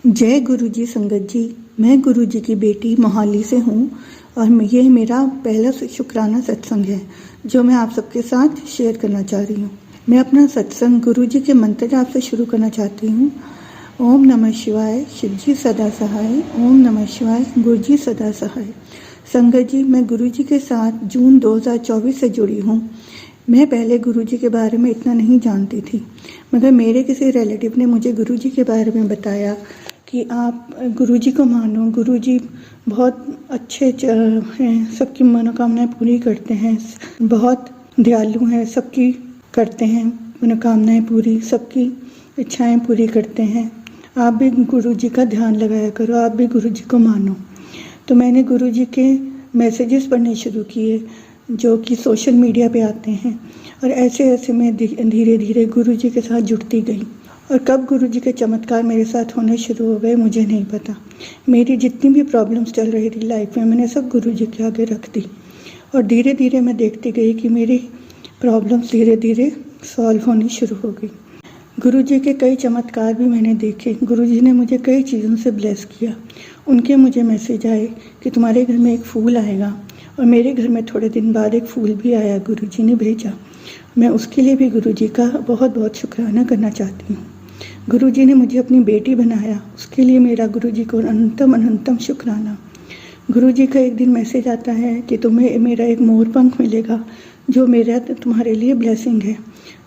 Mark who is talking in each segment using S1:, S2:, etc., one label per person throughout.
S1: जय गुरु जी संगत जी। मैं गुरु जी की बेटी मोहाली से हूँ और ये मेरा पहला शुक्राना सत्संग है जो मैं आप सबके साथ शेयर करना चाह रही हूँ। मैं अपना सत्संग गुरु जी के मंत्र जाप से शुरू करना चाहती हूँ। ओम नमः शिवाय, शिव जी सदा सहाय। ओम नमः शिवाय, गुरु जी सदा सहाय। संगत जी, मैं गुरु जी के साथ जून 2024 से जुड़ी हूँ। मैं पहले गुरुजी के बारे में इतना नहीं जानती थी, मगर मेरे किसी रिलेटिव ने मुझे गुरुजी के बारे में बताया कि आप गुरुजी को मानो, गुरुजी बहुत अच्छे हैं, सबकी मनोकामनाएं पूरी करते हैं, बहुत दयालु हैं, सबकी करते हैं मनोकामनाएं पूरी, सबकी इच्छाएं पूरी करते हैं। आप भी गुरुजी का ध्यान लगाया करो, आप भी गुरुजी को मानो। तो मैंने गुरुजी के मैसेजेस पढ़ने शुरू किए जो कि सोशल मीडिया पे आते हैं, और ऐसे मैं धीरे धीरे गुरुजी के साथ जुड़ती गई। और कब गुरुजी के चमत्कार मेरे साथ होने शुरू हो गए मुझे नहीं पता। मेरी जितनी भी प्रॉब्लम्स चल रही थी लाइफ में, मैंने सब गुरुजी के आगे रख दी, और धीरे धीरे मैं देखती गई कि मेरी प्रॉब्लम्स धीरे धीरे सॉल्व होनी शुरू हो गई। गुरुजी के कई चमत्कार भी मैंने देखे। गुरुजी ने मुझे कई चीज़ों से ब्लेस किया। उनके मुझे मैसेज आए कि तुम्हारे घर में एक फूल आएगा, और मेरे घर में थोड़े दिन बाद एक फूल भी आया, गुरुजी ने भेजा। मैं उसके लिए भी गुरुजी का बहुत बहुत शुक्राना करना चाहती हूँ। गुरुजी ने मुझे अपनी बेटी बनाया, उसके लिए मेरा गुरुजी को अनंतम अनंतम शुक्राना। गुरुजी का एक दिन मैसेज आता है कि तुम्हें मेरा एक मोर पंख मिलेगा, जो मेरा तुम्हारे लिए ब्लेसिंग है।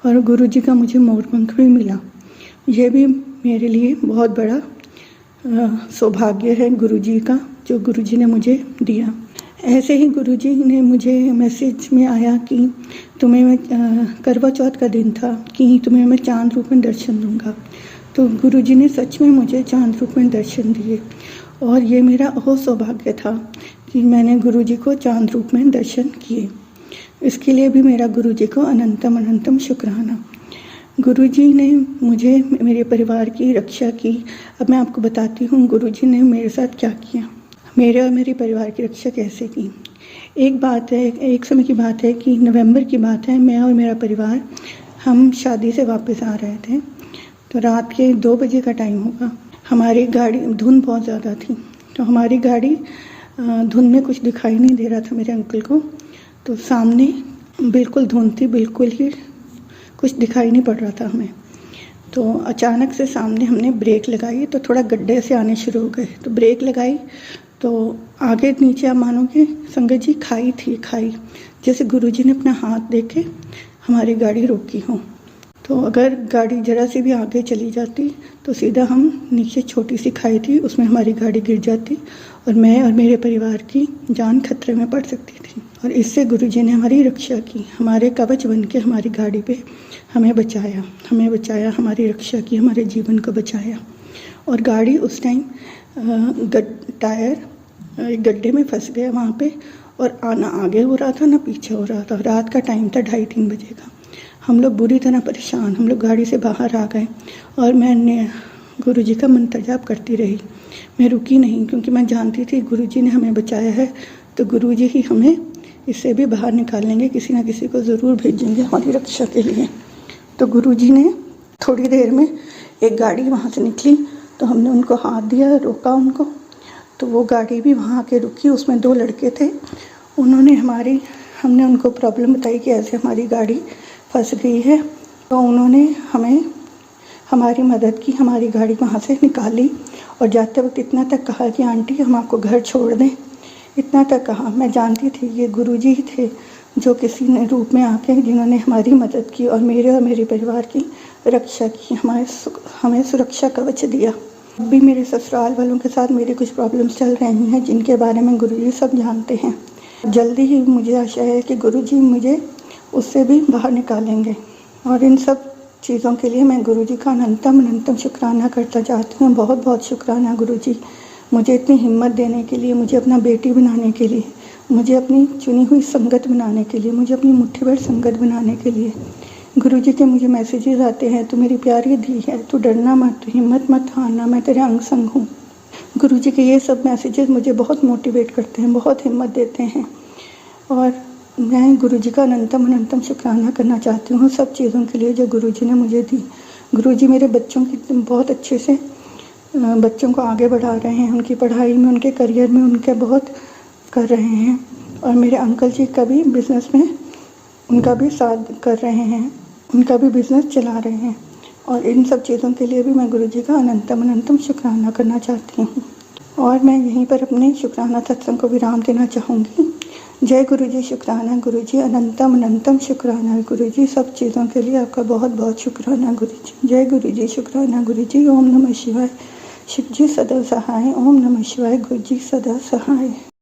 S1: और गुरुजी का मुझे मोर पंख भी मिला। यह भी मेरे लिए बहुत बड़ा सौभाग्य है गुरुजी का, जो गुरुजी ने मुझे दिया। ऐसे ही गुरुजी ने मुझे मैसेज में आया कि तुम्हें मैं करवा चौथ का दिन था कि तुम्हें मैं चांद रूप में दर्शन दूंगा। तो गुरुजी ने सच में मुझे चांद रूप में दर्शन दिए, और ये मेरा बहुत सौभाग्य था कि मैंने गुरुजी को चांद रूप में दर्शन किए। इसके लिए भी मेरा गुरुजी को अनंतम अनंतम शुक्राना। गुरुजी ने मुझे मेरे परिवार की रक्षा की। अब मैं आपको बताती हूँ गुरुजी ने मेरे साथ क्या किया, मेरे और मेरे परिवार की रक्षा कैसे की। एक समय की बात है कि नवंबर की बात है, मैं और मेरा परिवार हम शादी से वापस आ रहे थे। तो रात के 2 बजे का टाइम होगा। हमारी गाड़ी, धुंध बहुत ज़्यादा थी, तो हमारी गाड़ी धुंध में कुछ दिखाई नहीं दे रहा था मेरे अंकल को। तो सामने बिल्कुल धुंध थी, बिल्कुल ही कुछ दिखाई नहीं पड़ रहा था हमें। तो अचानक से सामने हमने ब्रेक लगाई तो थोड़ा गड्ढे से आने शुरू हो गए। तो ब्रेक लगाई तो आगे नीचे आप मानोगे संगत जी, खाई थी, खाई जैसे गुरुजी ने अपना हाथ देके हमारी गाड़ी रोकी हो। तो अगर गाड़ी जरा सी भी आगे चली जाती तो सीधा हम नीचे छोटी सी खाई थी, उसमें हमारी गाड़ी गिर जाती और मैं और मेरे परिवार की जान खतरे में पड़ सकती थी। और इससे गुरुजी ने हमारी रक्षा की, हमारे कवच बन के हमारी गाड़ी पे हमें बचाया, हमारी रक्षा की, हमारे जीवन को बचाया। और गाड़ी उस टाइम टायर एक गड्ढे में फंस गया वहाँ पे, और आना आगे हो रहा था ना पीछे हो रहा था। रात का टाइम था, 2:30-3 बजे का। हम लोग बुरी तरह परेशान, हम लोग गाड़ी से बाहर आ गए, और मैंने गुरुजी का मंत्र जाप करती रही। मैं रुकी नहीं, क्योंकि मैं जानती थी गुरुजी ने हमें बचाया है तो गुरुजी ही हमें इससे भी बाहर निकालेंगे, किसी न किसी को ज़रूर भेजेंगे हमारी रक्षा के लिए। तो गुरुजी ने थोड़ी देर में एक गाड़ी वहाँ से निकली, तो हमने उनको हाथ दिया, रोका उनको। तो वो गाड़ी भी वहाँ आके रुकी, उसमें 2 लड़के थे। हमने उनको प्रॉब्लम बताई कि ऐसे हमारी गाड़ी फंस गई है। तो उन्होंने हमें हमारी मदद की, हमारी गाड़ी वहाँ से निकाली। और जाते वक्त इतना तक कहा कि आंटी हम आपको घर छोड़ दें, इतना तक कहा। मैं जानती थी ये गुरुजी ही थे जो किसी ने रूप में आके जिन्होंने हमारी मदद की और मेरे परिवार की रक्षा की, हमें सुरक्षा कवच दिया। अभी मेरे ससुराल वालों के साथ मेरी कुछ प्रॉब्लम्स चल रही हैं जिनके बारे में गुरुजी सब जानते हैं। जल्दी ही मुझे आशा है कि गुरुजी मुझे उससे भी बाहर निकालेंगे। और इन सब चीज़ों के लिए मैं गुरुजी का अनंतम अनंतम शुक्राना करता चाहती हूँ। बहुत बहुत शुक्राना गुरुजी, मुझे इतनी हिम्मत देने के लिए, मुझे अपना बेटी बनाने के लिए, मुझे अपनी चुनी हुई संगत बनाने के लिए, मुझे अपनी मुट्ठी भर संगत बनाने के लिए। गुरुजी के मुझे मैसेजेस आते हैं, तू मेरी प्यारी दी है, तू डरना मत, तू हिम्मत मत हारना, मैं तेरे अंग संग हूँ। गुरुजी के ये सब मैसेजेस मुझे बहुत मोटिवेट करते हैं, बहुत हिम्मत देते हैं। और मैं गुरुजी का अनंतम अनंतम शुक्राना करना चाहती हूँ सब चीज़ों के लिए जो गुरुजी ने मुझे दी। गुरुजी मेरे बच्चों की बहुत अच्छे से बच्चों को आगे बढ़ा रहे हैं, उनकी पढ़ाई में, उनके करियर में उनके बहुत कर रहे हैं। और मेरे अंकल जी का भी बिज़नेस में उनका भी साथ कर रहे हैं, उनका भी बिज़नेस चला रहे हैं। और इन सब चीज़ों के लिए भी मैं गुरुजी का अनंतम शुक्राना करना चाहती हूँ। और मैं यहीं पर अपने शुक्राना सत्संग को विराम देना चाहूँगी। जय गुरुजी, शुक्राना गुरुजी, अनंतम शुक्राना गुरुजी। सब चीज़ों के लिए आपका बहुत बहुत शुक्राना गुरुजी। जय गुरुजी, शुक्राना गुरुजी। ओम नमः शिवाय। शिव जी सदा सहाय। ओम नमः शिवाय। गुरुजी सदा सहाय।